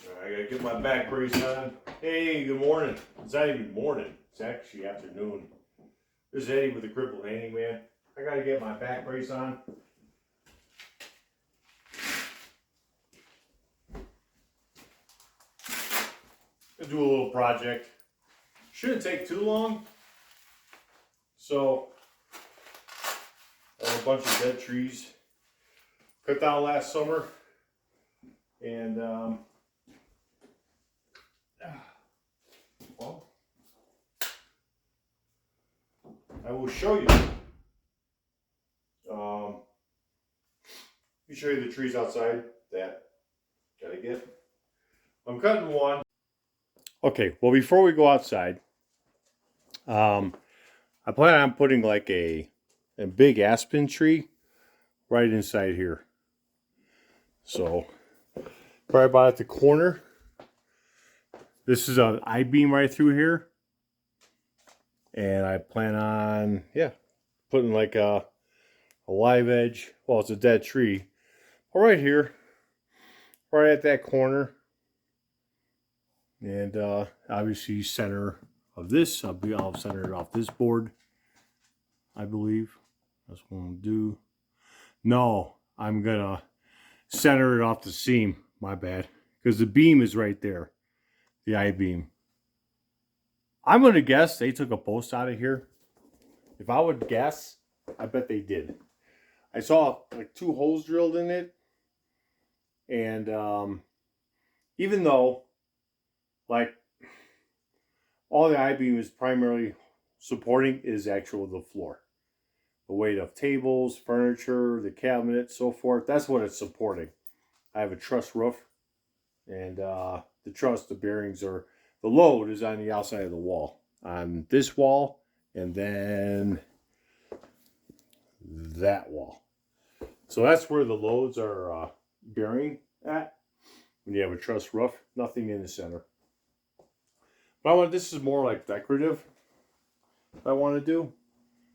I gotta get my back brace on. Hey, good morning. It's not even morning. It's actually afternoon. This is Eddie with the Crippled Handyman. I gotta get my back brace on. I'll do a little project. Shouldn't take too long. So, I have a bunch of dead trees cut down last summer. And, well, I will show you. Let me show you the trees outside that gotta get. I'm cutting one. Okay, well, before we go outside, I plan on putting like a big aspen tree right inside here. So, probably about at the corner. This is an I-beam right through here. And I plan on, putting like a live edge. Well, it's a dead tree. Right here. Right at that corner. And obviously center of this. I'll center it off this board, I believe. That's what I'm gonna do. No, I'm gonna center it off the seam. My bad. Because the beam is right there. The I-beam. I'm gonna guess they took a post out of here. If I would guess, I bet they did. I saw like 2 holes drilled in it. And even though like all the I-beam is primarily supporting is actual the floor. The weight of tables, furniture, the cabinet, so forth. That's what it's supporting. I have a truss roof. And the truss, the bearings are, the load is on the outside of the wall. On this wall and then that wall. So that's where the loads are bearing at. When you have a truss roof, nothing in the center. But this is more like decorative. I want to do.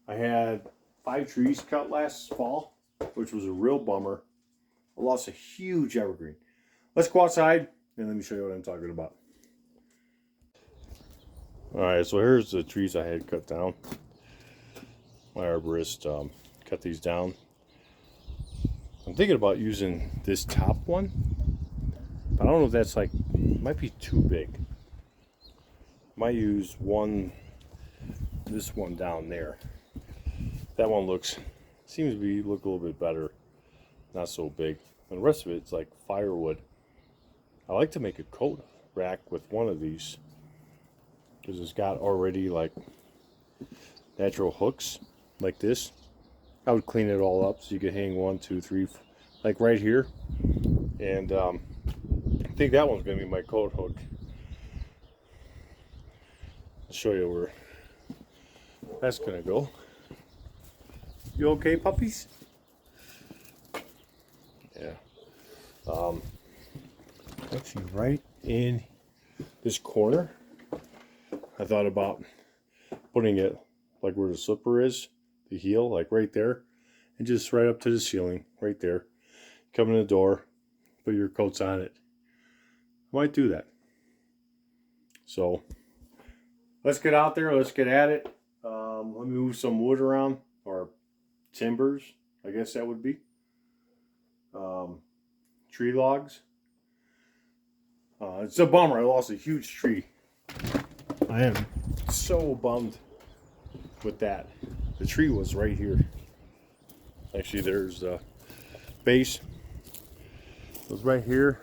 I had 5 trees cut last fall, which was a real bummer. I lost a huge evergreen. Let's go outside and let me show you what I'm talking about. Alright, so here's the trees I had cut down. My arborist cut these down. I'm thinking about using this top one. But I don't know if that's like, it might be too big. Might use this one down there. That one seems to look a little bit better. Not so big. And the rest of it's like firewood. I like to make a coat rack with one of these. Because it's got already like natural hooks like this. I would clean it all up so you could hang 1, 2, 3, like right here. And I think that one's going to be my coat hook. I'll show you where that's going to go. You okay, puppies? Yeah. Actually, right in this corner, I thought about putting it like where the slipper is, the heel, like right there, and just right up to the ceiling, right there. Come in the door, put your coats on it. I might do that. So, let's get out there, let's get at it. Let me move some wood around, or timbers, I guess that would be. Tree logs. It's a bummer, I lost a huge tree. I am so bummed with that. The tree was right here. Actually, there's the base. It was right here.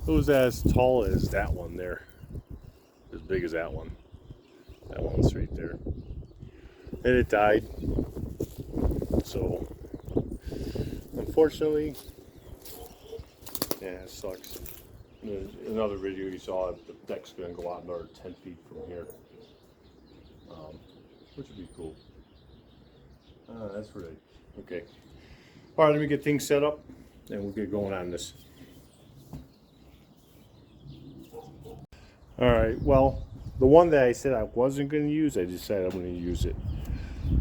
It was as tall as that one there. As big as that one. That one's right there. And it died. So, unfortunately, yeah, it sucks. In another video you saw, the deck's going to go out another 10 feet from here. Which would be cool. That's right. Okay. All right, let me get things set up and we'll get going on this. All right, well, the one that I said I wasn't going to use, I decided I'm going to use it.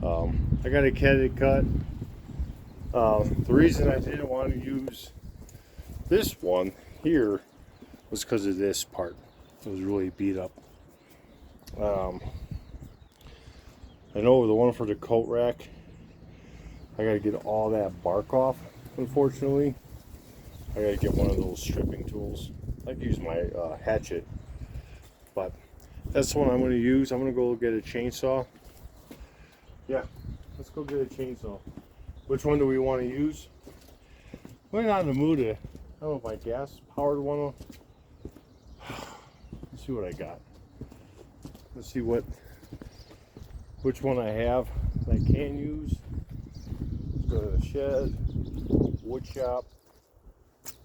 I got a candid cut. The reason I didn't want to use this one here was because of this part. It was really beat up. I know the one for the coat rack, I gotta get all that bark off, unfortunately. I gotta get one of those stripping tools. I can use my hatchet, but that's the one I'm gonna use. I'm gonna go get a chainsaw. Yeah, let's go get a chainsaw. Which one do we want to use? We're not in the mood to, I don't know if my gas powered one. Let's see what I got. Let's see which one I have that I can use. Let's go to the shed, wood shop,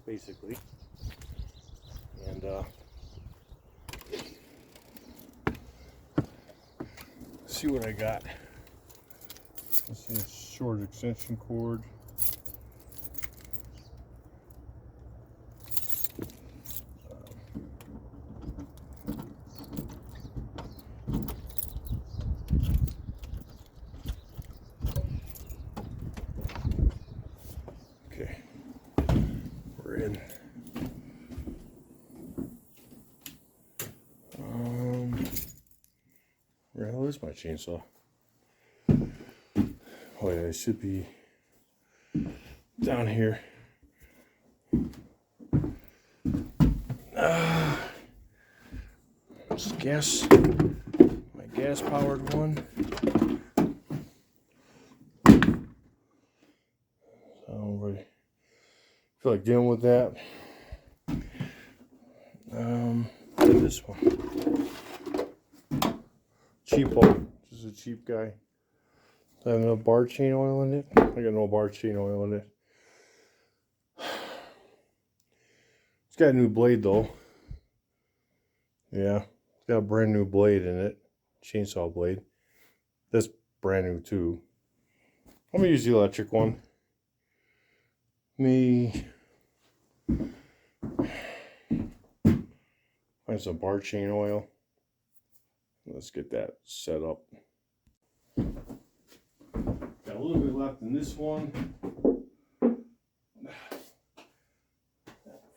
basically. And see what I got. This is short extension cord. Okay, we're in. Where the hell is my chainsaw? Oh yeah, it should be down here. This my gas powered one. So I don't really feel like dealing with that. This one. Cheapo, just a cheap guy. I have no bar chain oil in it. I got no bar chain oil in it. It's got a new blade though. Yeah, it's got a brand new blade in it. Chainsaw blade. That's brand new too. I'm gonna use the electric one. Find some bar chain oil. Let's get that set up. Got a little bit left in this one. I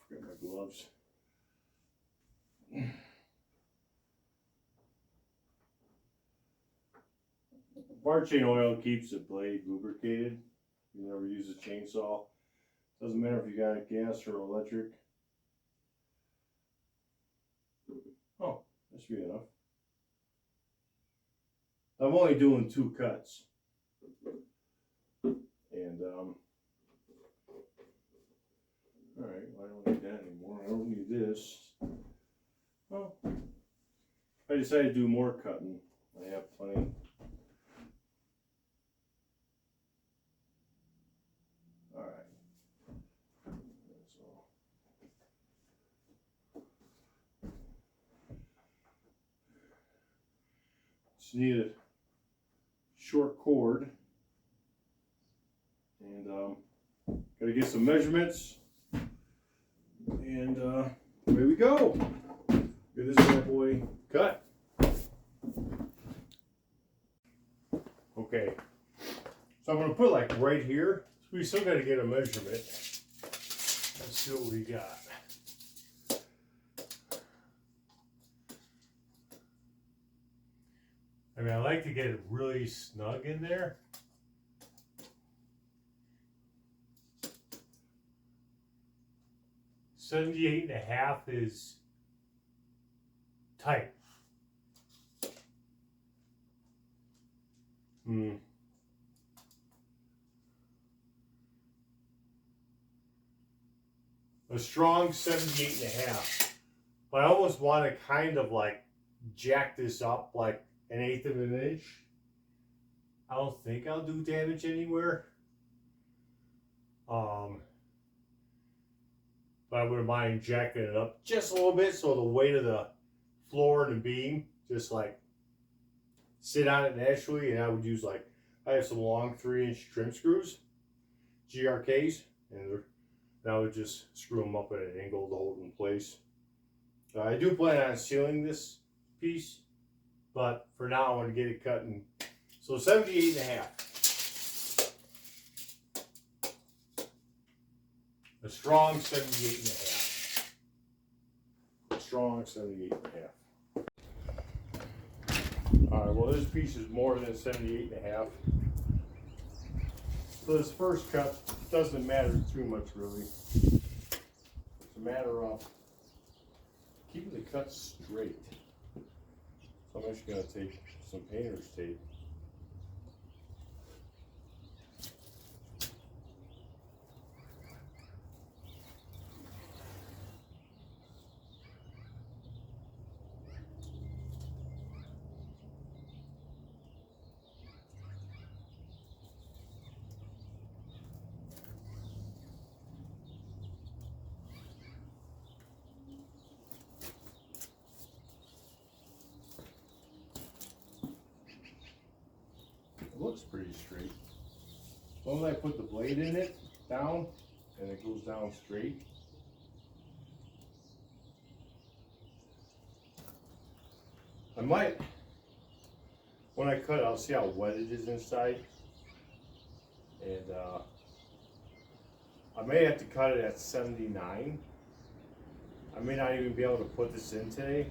forgot my gloves. Bar chain oil keeps the blade lubricated. You never use a chainsaw. Doesn't matter if you got a gas or electric. Oh, that should be enough. I'm only doing 2 cuts. And alright, well, I don't need that anymore. I don't need this. Well, if I decide to do more cutting, I have plenty. Alright. So just need a short cord. And gotta get some measurements. And away we go. Get this bad boy cut. Okay. So I'm gonna put like right here. We still gotta get a measurement. Let's see what we got. I mean, I like to get it really snug in there. .78.5 is tight. A strong 78.5. But I almost want to kind of like jack this up like 1/8 of an inch. I don't think I'll do damage anywhere. But I wouldn't mind jacking it up just a little bit so the weight of the floor and the beam just like sit on it naturally. And I would use like, I have some long 3-inch trim screws, GRKs, and I would just screw them up at an angle to hold in place. I do plan on sealing this piece, but for now I want to get it cut in. So 78.5. A strong 78.5. strong 78.5. Alright, well this piece is more than 78.5. So this first cut doesn't matter too much really. It's a matter of keeping the cut straight. So I'm just going to take some painter's tape. Looks pretty straight. As long as I put the blade in it down and it goes down straight. I might, when I cut it, I'll see how wet it is inside. And I may have to cut it at 79. I may not even be able to put this in today.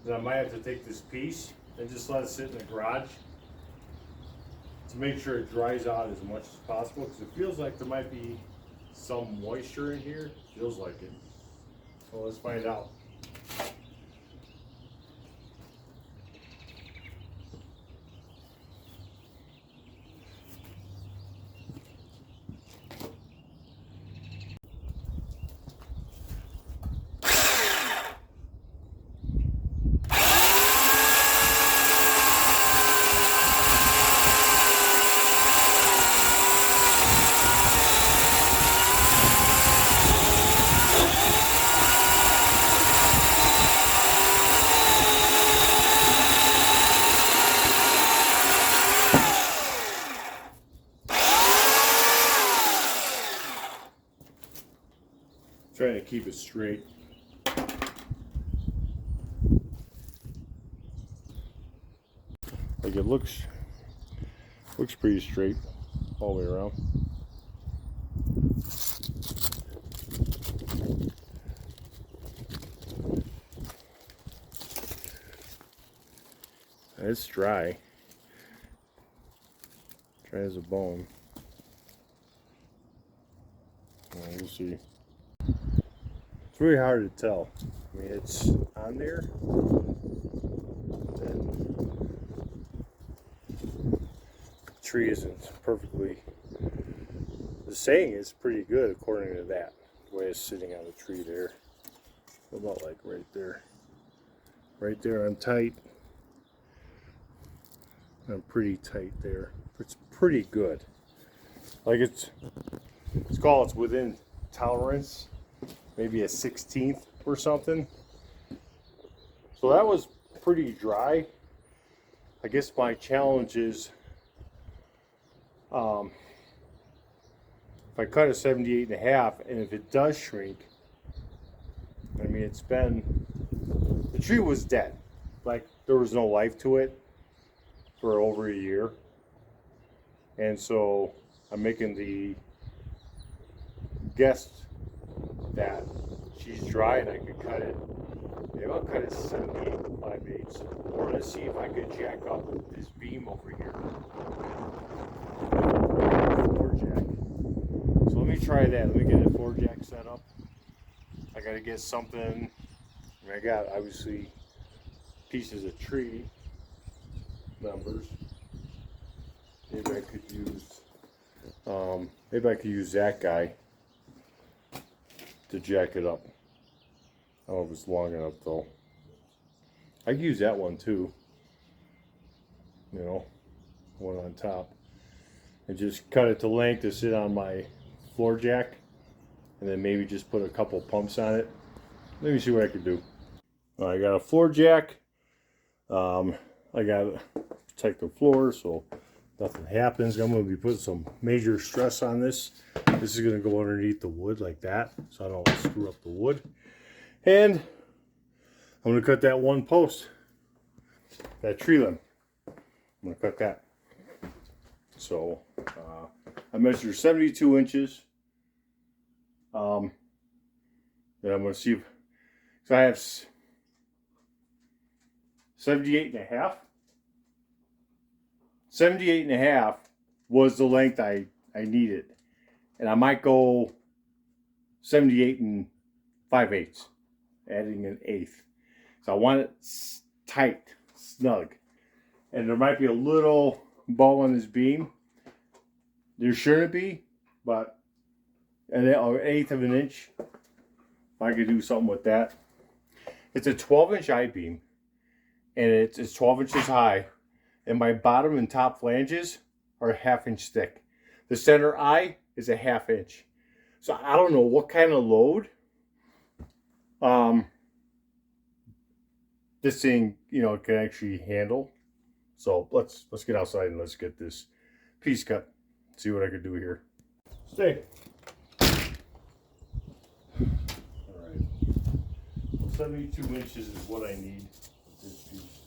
Then I might have to take this piece and just let it sit in the garage to make sure it dries out as much as possible, because it feels like there might be some moisture in here. Feels like it. So let's find out. Trying to keep it straight. Like it looks pretty straight all the way around. It's dry. Dry as a bone. Well, we'll see. It's really hard to tell. I mean, it's on there. And the tree isn't perfectly. The saying is pretty good according to that. The way it's sitting on the tree there. About like right there. Right there, I'm tight. I'm pretty tight there. It's pretty good. Like it's called, it's within tolerance. Maybe a 16th or something. So that was pretty dry. I guess my challenge is if I cut a 78.5 and if it does shrink, I mean the tree was dead. Like there was no life to it for over a year. And so I'm making the guess that she's dry and I could cut it. Maybe I'll cut it 78 5/8. Or let's see if I could jack up this beam over here. Floor jack. So let me try that. Let me get a floor jack set up. I gotta get something. I mean, I got obviously pieces of tree members. Maybe I could use that guy to jack it up. I don't know if it's long enough though. I could use that one too. You know, one on top. And just cut it to length to sit on my floor jack. And then maybe just put a couple pumps on it. Let me see what I can do. I got a floor jack. I got to protect the floor so nothing happens. I'm going to be putting some major stress on this. This is going to go underneath the wood like that, so I don't screw up the wood. And I'm going to cut that one post, that tree limb. I'm going to cut that. So I measured 72 inches. Then I'm going to see if, so I have 78.5. 78.5 was the length I needed. And I might go 78 and 5/8, adding an eighth. So I want it tight, snug. And there might be a little bow on this beam. There shouldn't be, but an eighth of an inch, if I could do something with that. It's a 12-inch I-beam, and it's 12 inches high, and my bottom and top flanges are a 1/2 inch thick. The center eye is a 1/2 inch. So I don't know what kind of load this thing, you know, can actually handle. So let's get outside and let's get this piece cut. See what I could do here. Stay. All right. Well, 72 inches is what I need with this piece.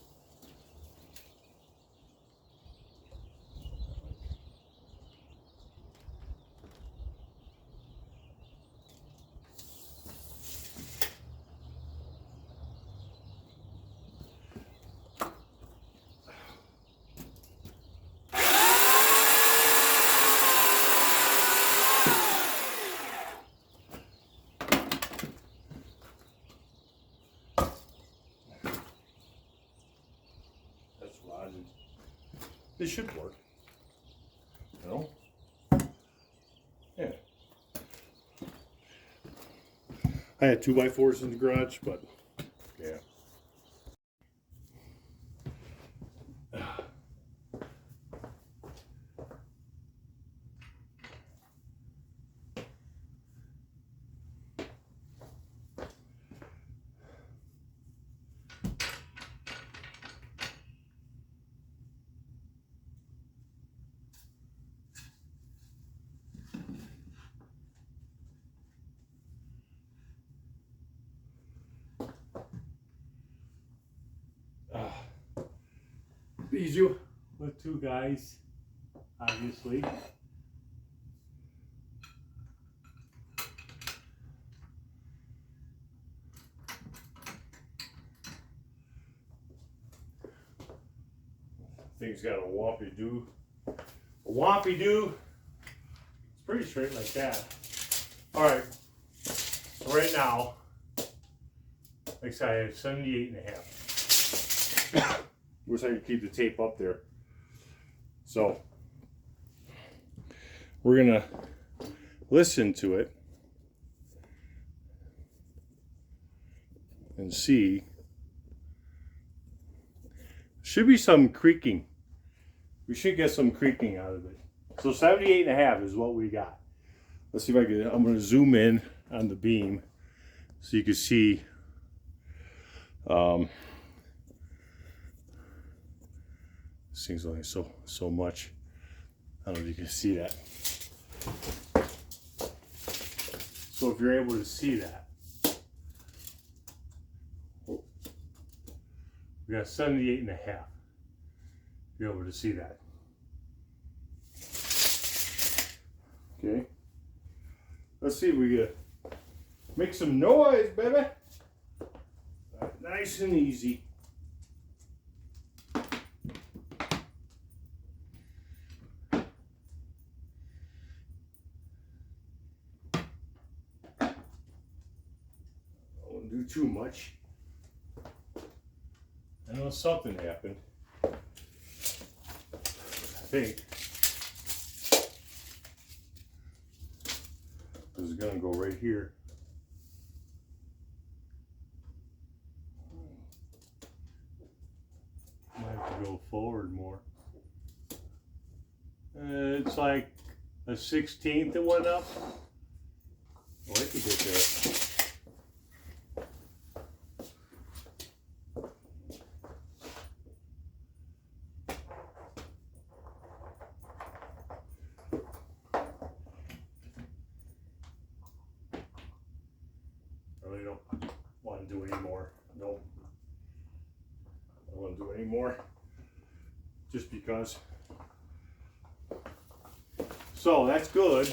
This should work. No? Yeah. I had 2x4s in the garage, but yeah. Bijou with 2 guys, obviously. Thing's got a whoppy do. A whoppy do. It's pretty straight like that. Alright. So right now, like I said, I have 78.5. Wish I could keep the tape up there. So we're gonna listen to it and see. Should be some creaking. We should get some creaking out of it. So 78.5 is what we got. Let's see if I can. I'm gonna zoom in on the beam so you can see. This thing's only so much. I don't know if you can see that. So if you're able to see that, we got 78.5. You're able to see that. Okay. Let's see if we can make some noise, baby. Nice and easy. Do too much. I know something happened. I think this is gonna go right here. Might have to go forward more. It's like a 1/16 it went up. Oh, I could get there. I really don't want to do any more. Nope. I don't want to do any more. Just because. So that's good.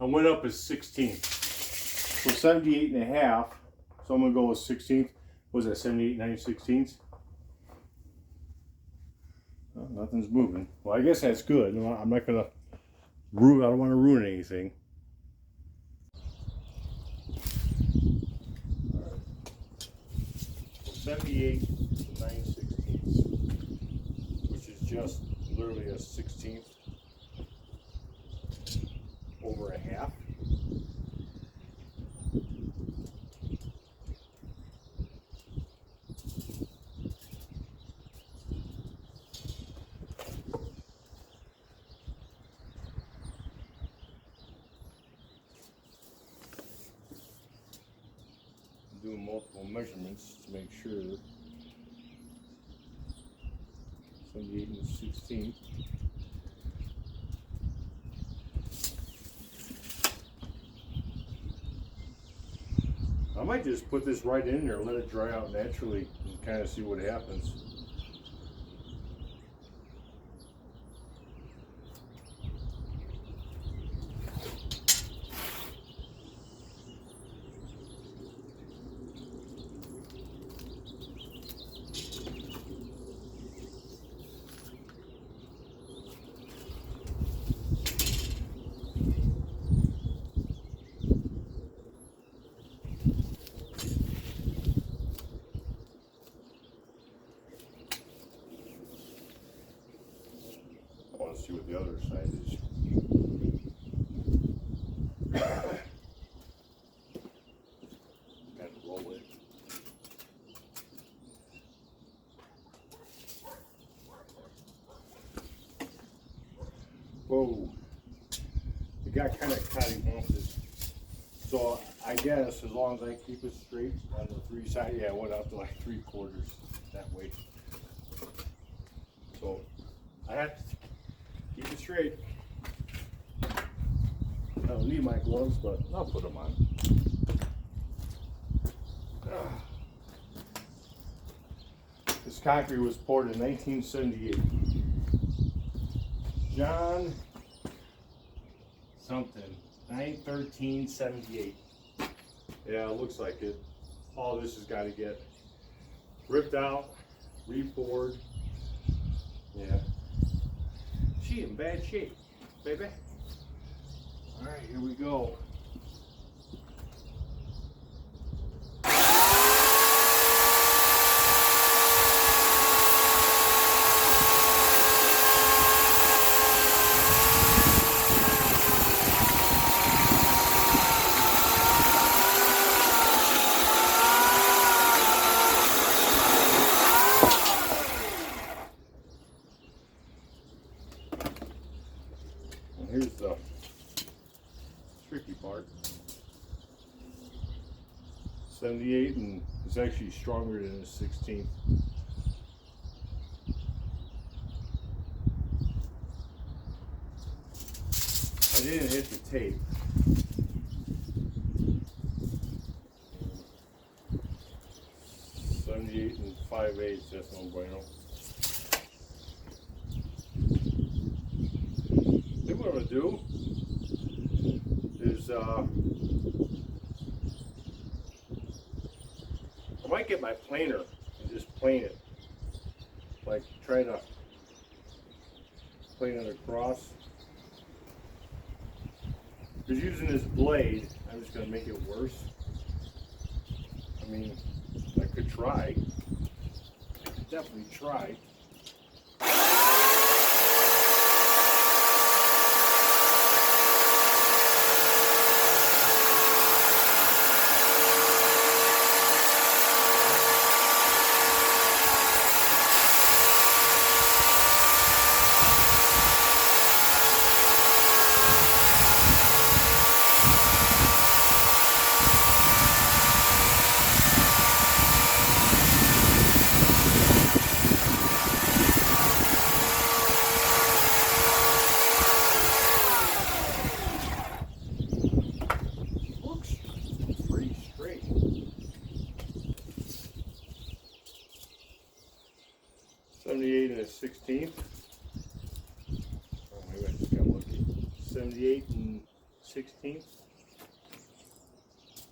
I went up a 16th. So 78 and a half. So I'm gonna go with 16th. What was that 78, 9/16? Well, nothing's moving. Well, I guess that's good. I'm not gonna ruin. I don't want to ruin anything. 78 9/16, which is just literally a 16th over a half. I'm doing multiple measurements to make sure. 78 and 16. I might just put this right in there, let it dry out naturally, and kind of see what happens. I want to see what the other side is. Kind of roll it. Whoa. It got kind of cutting off this. So I guess as long as I keep it straight on the three sides, yeah, it went out to like 3/4 that way. So I have to keep it straight. I don't need my gloves, but I'll put them on. This concrete was poured in 1978. John something, 9/13/78. Yeah, it looks like it. All this has got to get ripped out, re-poured. Yeah. She in bad shape, baby. All right, here we go. And here's the tricky part. 78, and it's actually stronger than a 16th. I didn't hit the tape. '78 and 5/8, that's no bueno. I think what I'm gonna do is I might get my planer and just plane it. Like try to plane it across. Because using this blade, I'm just going to make it worse. I mean, I could try. I could definitely try. Pretty straight. 78 and a 16th. Oh, maybe I just got lucky. 78 and 16th.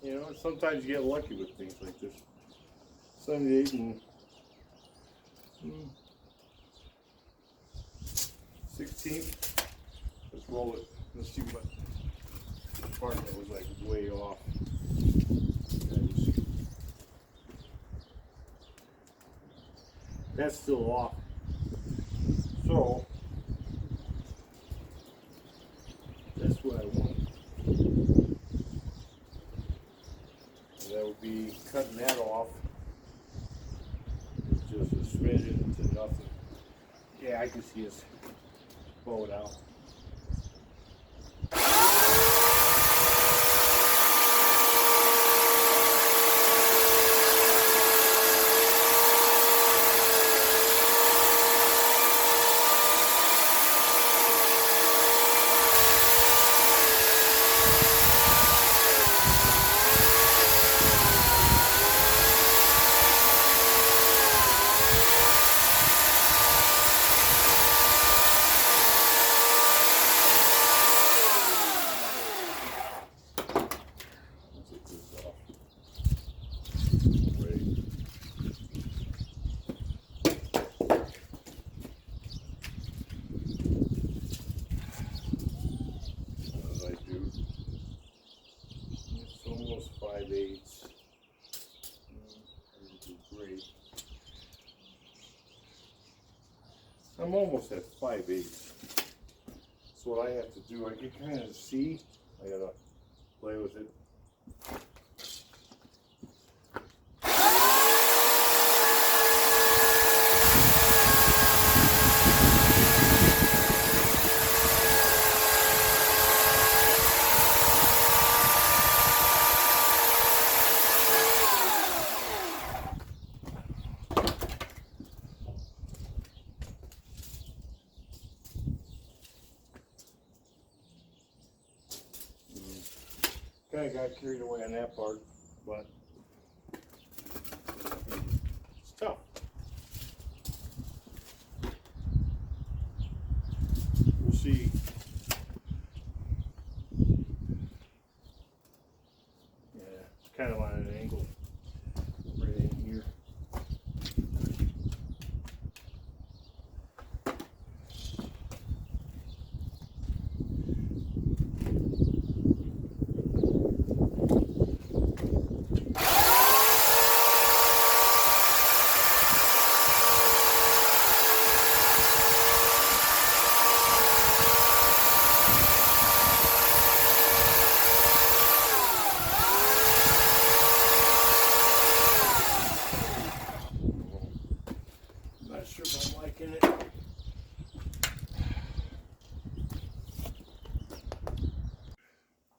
You know, sometimes you get lucky with things like this. 78 and 16th. Let's roll it. Let's see what part that was like way off. That's still off. So that's what I want. And that would be cutting that off. It's just a smidgen to nothing. Yeah, I can see us blow it out. Almost 5/8. Great. I'm almost at 5/8. So what I have to do, I can kind of see. I gotta play with it. Kind of got carried away on that part, but it's tough. We'll see. Yeah, it's kind of on an angle right in here. Not sure if I'm liking it.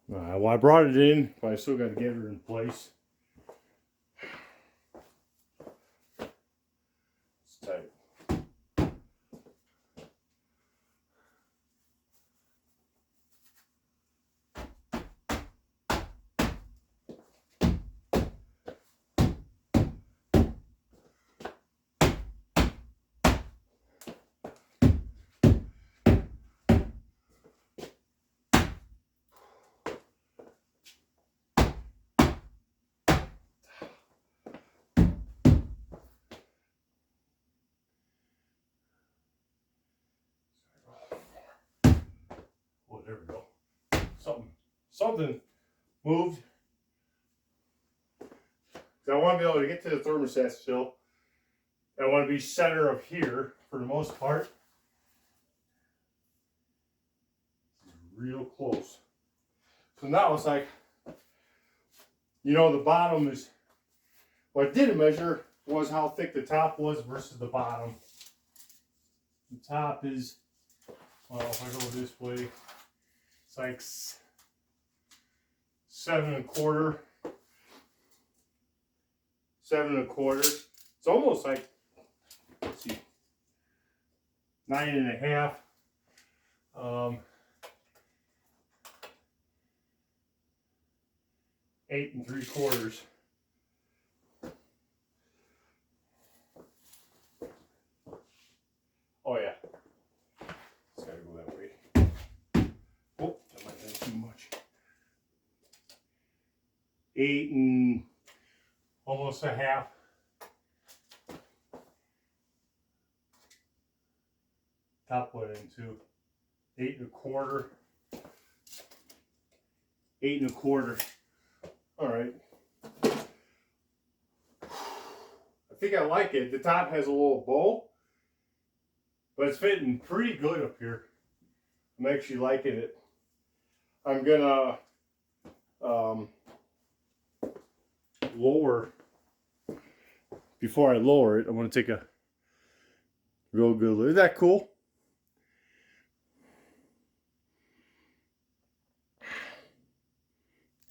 Well, I brought it in, but I still got to get her in place. It's tight. Oh, there we go. Something moved. I want to be able to get to the thermostat still. I want to be center of here for the most part. Real close. So now it's like, you know, the bottom is, what I didn't measure was how thick the top was versus the bottom. The top is, well, if I go this way, it's like 7 1/4. 7 1/4. It's almost like, let's see, 9 1/2. 8 3/4. Oh yeah. It's gotta go that way. Oh, that might have been too much. 8 and almost a half. Top one into 8 1/4. 8 1/4. All right. I think I like it. The top has a little bow, but it's fitting pretty good up here. I'm actually liking it. I'm gonna lower. Before I lower it, I'm gonna take a real good look. Isn't that cool?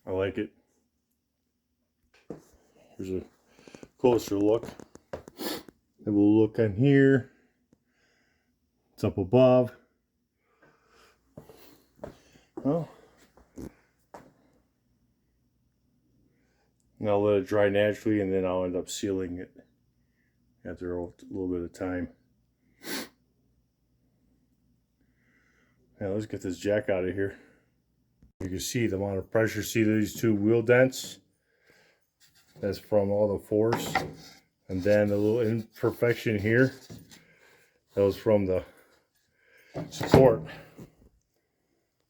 I like it. Here's a closer look. And we'll look on here. It's up above. Well, and I'll let it dry naturally, and then I'll end up sealing it after a little bit of time. Now let's get this jack out of here. You can see the amount of pressure. See these two wheel dents? That's from all the force. And then the little imperfection here, that was from the support.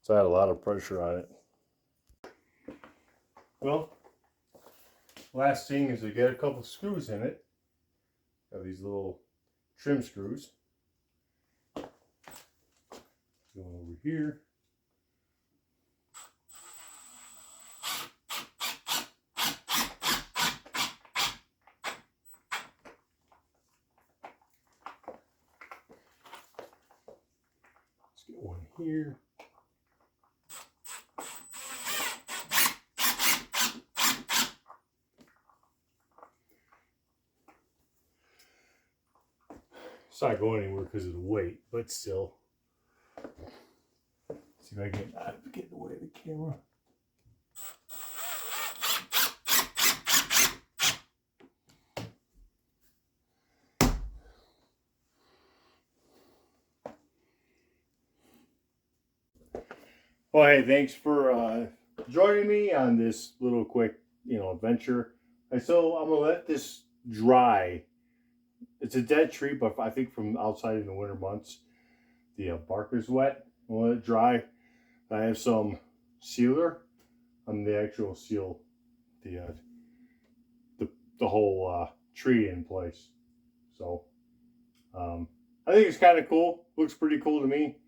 So I had a lot of pressure on it. Well, last thing is to get a couple screws in it. Got these little trim screws. Going over here. Let's get one here. It's not going anywhere because of the weight, but still. See if I can get in the way of the camera. Well, hey, thanks for joining me on this little quick, adventure. And so I'm gonna let this dry. It's a dead tree, but I think from outside in the winter months, the bark is wet. I'll let it dry. I have some sealer on the actual seal the whole tree in place. So I think it's kind of cool. Looks pretty cool to me.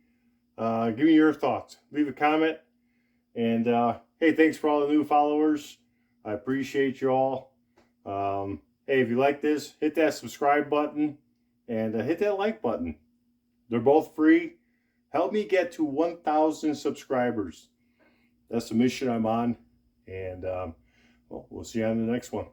Give me your thoughts. Leave a comment. And hey, thanks for all the new followers. I appreciate you all. Hey, if you like this, hit that subscribe button and hit that like button. They're both free. Help me get to 1,000 subscribers. That's the mission I'm on. And well, we'll see you on the next one.